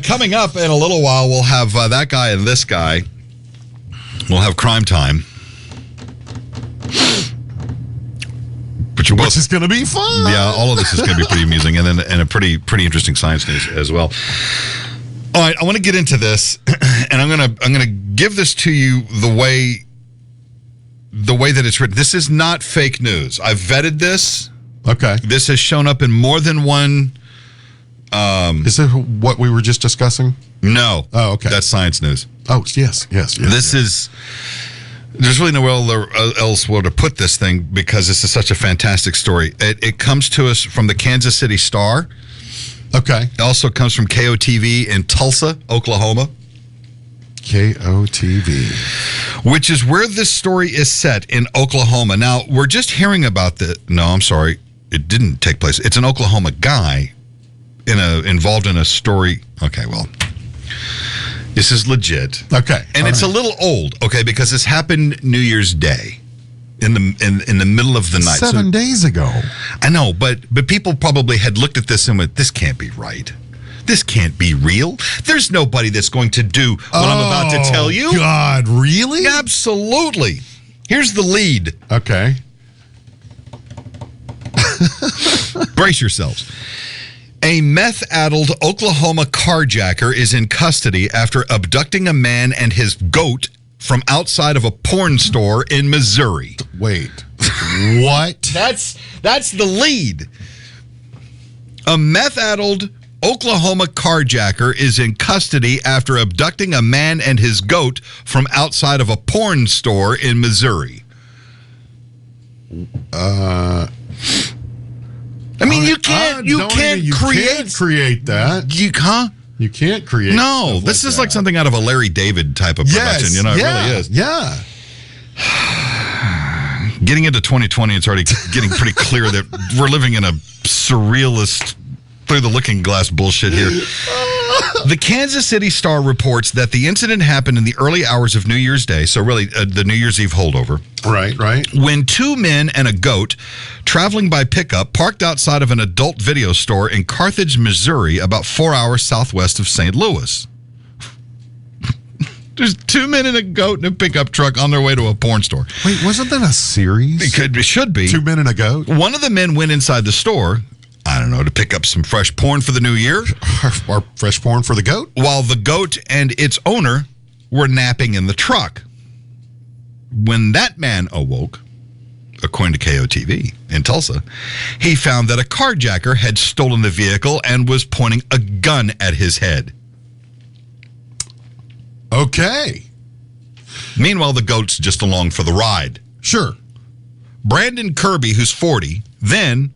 Coming up in a little while, we'll have that guy and this guy. We'll have Crime Time. Which is going to be fun. Yeah, all of this is going to be pretty amusing, and then a pretty interesting science news as well. All right, I want to get into this, and I'm gonna give this to you the way that it's written. This is not fake news. I've vetted this. Okay. This has shown up in more than one. Is it what we were just discussing? No. Oh, okay. That's science news. Oh, yes. This is. There's really nowhere else where to put this thing because this is such a fantastic story. It comes to us from the Kansas City Star. Okay. It also comes from KOTV in Tulsa, Oklahoma. KOTV. Which is where this story is set, in Oklahoma. Now, we're just hearing about the... No, I'm sorry. It didn't take place. It's an Oklahoma guy involved in a story... Okay, well... This is legit. Okay. And it's a little old, okay, because this happened New Year's Day. In the middle of the night. 7 days ago. I know, but people probably had looked at this and went, this can't be right. This can't be real. There's nobody that's going to do what I'm about to tell you. God, really? Absolutely. Here's the lead. Okay. Brace yourselves. A meth-addled Oklahoma carjacker is in custody after abducting a man and his goat from outside of a porn store in Missouri. Wait. What? That's the lead. A meth-addled Oklahoma carjacker is in custody after abducting a man and his goat from outside of a porn store in Missouri. I mean, you can't create that. You can't. You can't create. No, this is like something out of a Larry David type of production. You know, it really is. Yeah. Getting into 2020, it's already getting pretty clear that we're living in a surrealist, through the looking glass bullshit here. The Kansas City Star reports that the incident happened in the early hours of New Year's Day, so really the New Year's Eve holdover. Right. When two men and a goat traveling by pickup parked outside of an adult video store in Carthage, Missouri, about 4 hours southwest of St. Louis. There's two men and a goat in a pickup truck on their way to a porn store. Wait, wasn't that a series? It should be. Two men and a goat? One of the men went inside the store, I don't know, to pick up some fresh porn for the new year. Or fresh porn for the goat? While the goat and its owner were napping in the truck. When that man awoke, according to KOTV in Tulsa, he found that a carjacker had stolen the vehicle and was pointing a gun at his head. Okay. Meanwhile, the goat's just along for the ride. Sure. Brandon Kirby, who's 40, then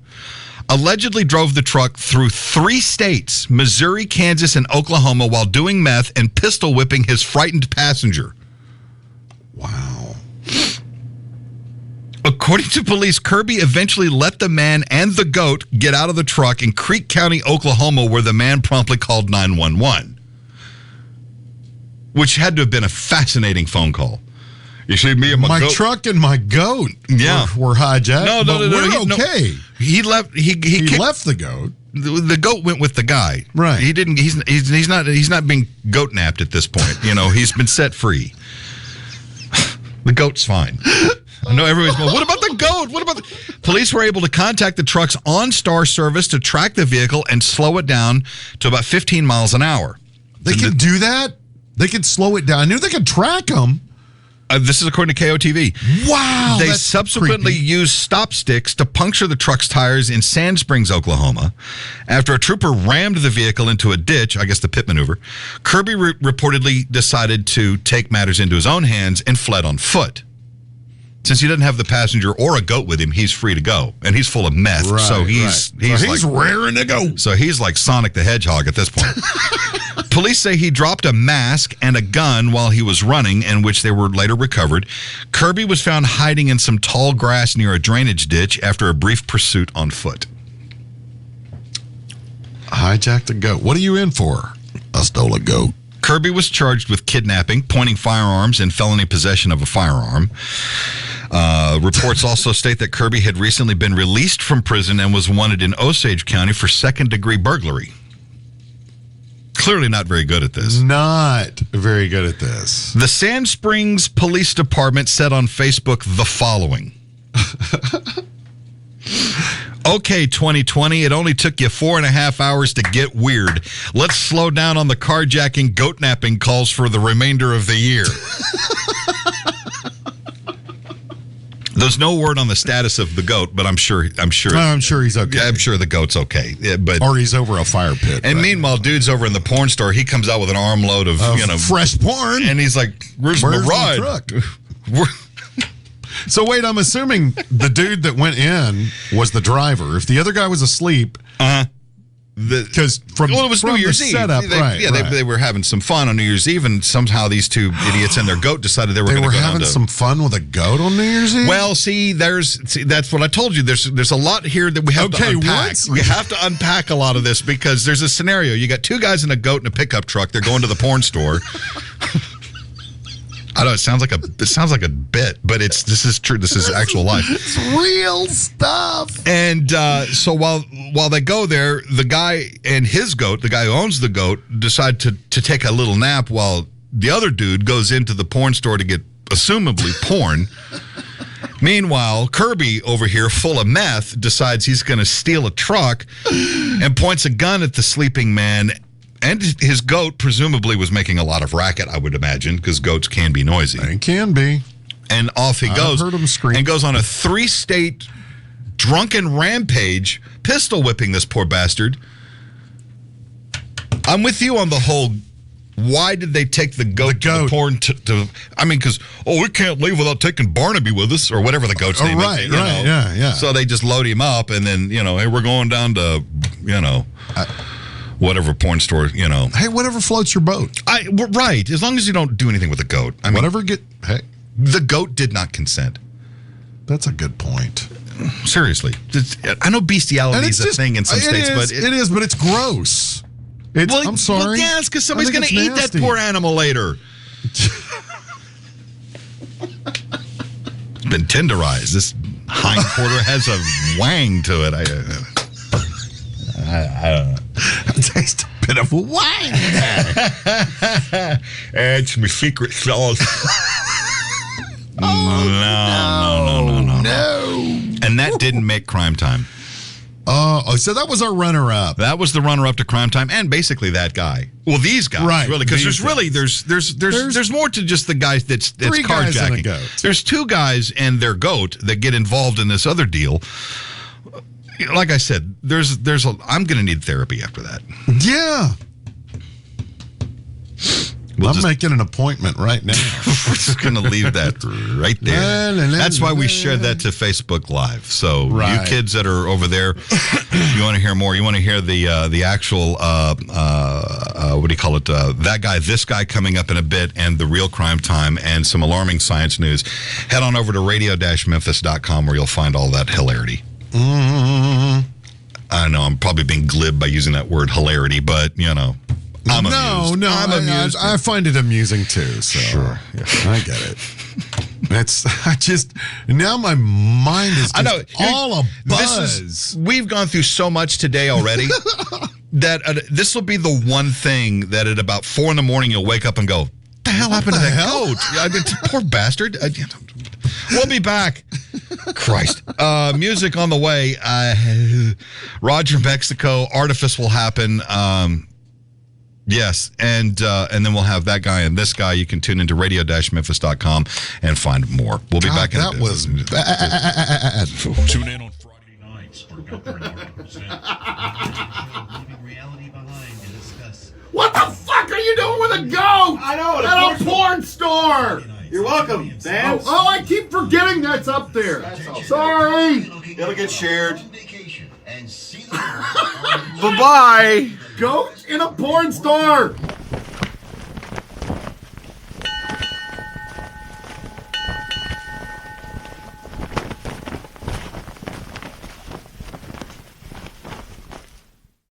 allegedly drove the truck through 3 states, Missouri, Kansas, and Oklahoma, while doing meth and pistol whipping his frightened passenger. Wow. According to police, Kirby eventually let the man and the goat get out of the truck in Creek County, Oklahoma, where the man promptly called 911. Which had to have been a fascinating phone call. You see, me and my goat. Truck and my goat were hijacked. No. We're okay. He left. He left the goat. The goat went with the guy. Right. He didn't. He's not being goat napped at this point. You know, he's been set free. The goat's fine. I know everybody's going, what about the goat? Police were able to contact the truck's OnStar service to track the vehicle and slow it down to about 15 miles an hour. They can do that? They can slow it down. I knew they could track them. This is according to KOTV. Wow. They subsequently used stop sticks to puncture the truck's tires in Sand Springs, Oklahoma. After a trooper rammed the vehicle into a ditch, I guess the pit maneuver, Kirby reportedly decided to take matters into his own hands and fled on foot. Since he doesn't have the passenger or a goat with him, he's free to go. And he's full of meth, so he's raring to go. So he's like Sonic the Hedgehog at this point. Police say he dropped a mask and a gun while he was running, in which they were later recovered. Kirby was found hiding in some tall grass near a drainage ditch after a brief pursuit on foot. Hijacked a goat. What are you in for? I stole a goat. Kirby was charged with kidnapping, pointing firearms, and felony possession of a firearm. Reports also state that Kirby had recently been released from prison and was wanted in Osage County for second-degree burglary. clearly not very good at this. Not very good at this. The Sand Springs Police Department said on Facebook the following. Okay, 2020, it only took you 4.5 hours to get weird. Let's slow down on the carjacking, goat napping calls for the remainder of the year. There's no word on the status of the goat, but I'm sure he's okay. Yeah, I'm sure the goat's okay. Yeah, but or he's over a fire pit. And meanwhile, dude's over in the porn store. He comes out with an armload of fresh porn, and he's like, "Where's my ride?" Truck? So wait, I'm assuming the dude that went in was the driver. If the other guy was asleep, because it was New Year's Eve. Setup, they were having some fun on New Year's Eve, and somehow these two idiots and their goat decided they were going to go having some fun with a goat on New Year's Eve. Well, that's what I told you. There's a lot here that we have to unpack. We have to unpack a lot of this because there's a scenario. You got two guys and a goat in a pickup truck. They're going to the porn store. I know it sounds like a bit, but this is true. This is actual life. It's real stuff. And so while they go there, the guy and his goat, the guy who owns the goat, decide to take a little nap while the other dude goes into the porn store to get assumably porn. Meanwhile, Kirby over here, full of meth, decides he's going to steal a truck and points a gun at the sleeping man. And his goat presumably was making a lot of racket, I would imagine, because goats can be noisy. They can be. And off he goes. I heard him scream. And goes on a 3-state drunken rampage, pistol whipping this poor bastard. I'm with you on the whole, why did they take the goat. To the porn because, we can't leave without taking Barnaby with us, or whatever the goat's name is. Yeah. So they just load him up, and then, hey, we're going down to, whatever porn store, Hey, whatever floats your boat. Right. As long as you don't do anything with the goat. The goat did not consent. That's a good point. Seriously. I know bestiality is a thing in some states, but it is, but it's gross. I'm sorry. Well, yeah, it's because somebody's going to eat that poor animal later. It's been tenderized. This hind quarter has a wang to it. I don't know. I taste a bit of wine. It's my secret sauce. No. And that didn't make Crime Time. So that was our runner-up. That was the runner-up to Crime Time, and basically that guy. Well, these guys, right? Really, because there's more to just the guys that's carjacking. There's two guys and their goat that get involved in this other deal. Like I said, I'm going to need therapy after that. Yeah. I'm making an appointment right now. We're just going to leave that right there. That's why we shared that to Facebook Live. So you kids that are over there, you want to hear more. You want to hear the actual, what do you call it? That guy, this guy coming up in a bit, and the real Crime Time and some alarming science news. Head on over to radio-memphis.com where you'll find all that hilarity. Mm-hmm. I know I'm probably being glib by using that word hilarity, but I'm amused. No, I'm amused. I find it amusing too. So sure, yeah. I get it. Now my mind is all a buzz. We've gone through so much today already that this will be the one thing that at about 4 a.m. you'll wake up and go, "What the hell happened to that goat? Poor bastard." We'll be back. Christ. Music on the way. Roger, Mexico. Artifice will happen. Yes. And then we'll have that guy and this guy. You can tune into radio-memphis.com and find more. We'll be back in a bit. That was bad. Tune in on Friday nights for Gunther and Artifice. Leaving reality behind to discuss. What the fuck are you doing with a goat? I know. At a porn store. You're welcome. Thanks. Oh, I keep forgetting that's up there. Sorry. It'll get shared. Bye-bye. Goat in a porn store.